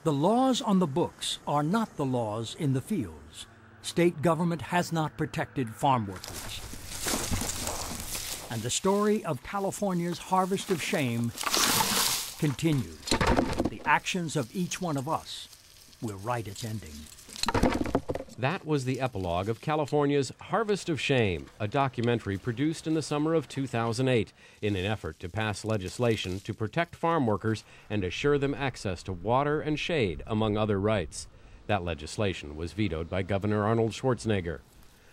The laws on the books are not the laws in the fields. State government has not protected farm workers. And the story of California's harvest of shame continues. The actions of each one of us will write its ending. That was the epilogue of California's Harvest of Shame, a documentary produced in the summer of 2008 in an effort to pass legislation to protect farm workers and assure them access to water and shade, among other rights. That legislation was vetoed by Governor Arnold Schwarzenegger.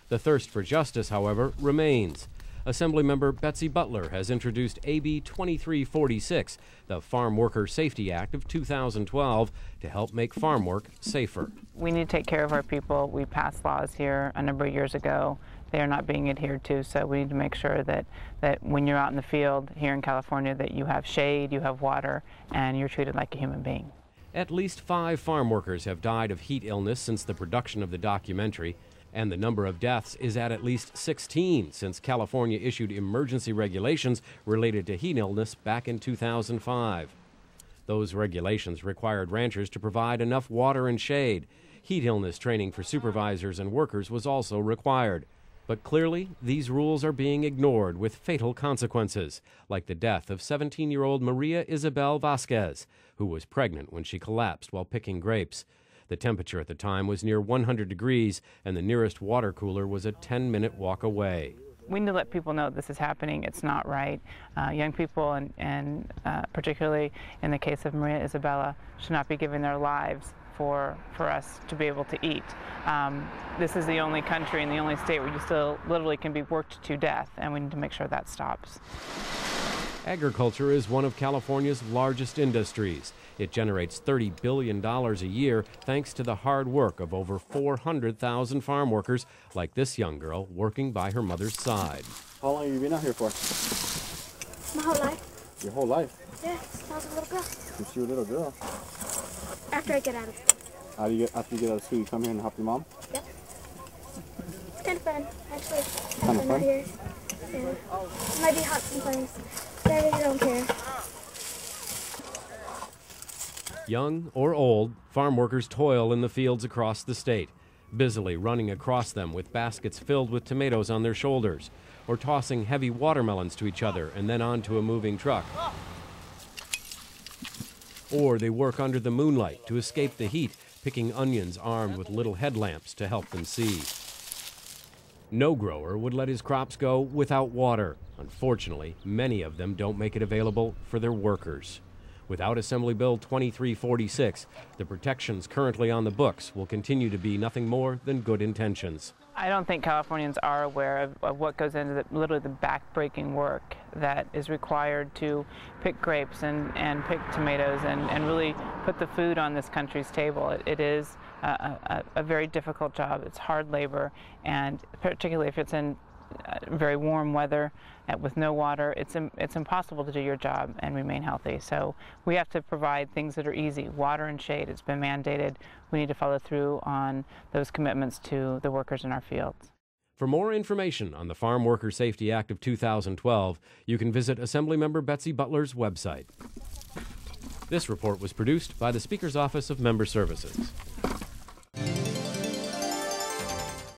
The thirst for justice, however, remains. Assemblymember Betsy Butler has introduced AB 2346, the Farm Worker Safety Act of 2012, to help make farm work safer. We need to take care of our people. We passed laws here a number of years ago. They are not being adhered to, so we need to make sure that when you're out in the field here in California that you have shade, you have water, and you're treated like a human being. At least 5 farm workers have died of heat illness since the production of the documentary, and the number of deaths is at least 16 since California issued emergency regulations related to heat illness back in 2005. Those regulations required ranchers to provide enough water and shade. Heat illness training for supervisors and workers was also required. But clearly, these rules are being ignored with fatal consequences, like the death of 17-year-old Maria Isabel Vasquez, who was pregnant when she collapsed while picking grapes. The temperature at the time was near 100 degrees, and the nearest water cooler was a 10-minute walk away. We need to let people know this is happening. It's not right. Young people, and particularly in the case of Maria Isabella, should not be giving their lives for us to be able to eat. This is the only country and the only state where you still literally can be worked to death, and we need to make sure that stops. Agriculture is one of California's largest industries. It generates $30 billion a year thanks to the hard work of over 400,000 farm workers like this young girl working by her mother's side. How long have you been out here for? My whole life. Your whole life? Yeah, since I was a little girl. Since you were a little girl? After I get out of school. After you get out of school, you come here and help your mom? Yep. It's kind of fun, actually. Kind of fun? Here. Yeah. It might be hot sometimes, but I really don't care. Young or old, farm workers toil in the fields across the state, busily running across them with baskets filled with tomatoes on their shoulders, or tossing heavy watermelons to each other and then onto a moving truck. Or they work under the moonlight to escape the heat, picking onions armed with little headlamps to help them see. No grower would let his crops go without water. Unfortunately, many of them don't make it available for their workers. Without Assembly Bill 2346, the protections currently on the books will continue to be nothing more than good intentions. I don't think Californians are aware of what goes into literally the back-breaking work that is required to pick grapes and pick tomatoes and really put the food on this country's table. It is a very difficult job. It's hard labor, and particularly if it's in very warm weather with no water, it's impossible to do your job and remain healthy. So we have to provide things that are easy, water and shade. It's been mandated. We need to follow through on those commitments to the workers in our fields. For more information on the Farm Worker Safety Act of 2012, you can visit Assemblymember Betsy Butler's website. This report was produced by the Speaker's Office of Member Services.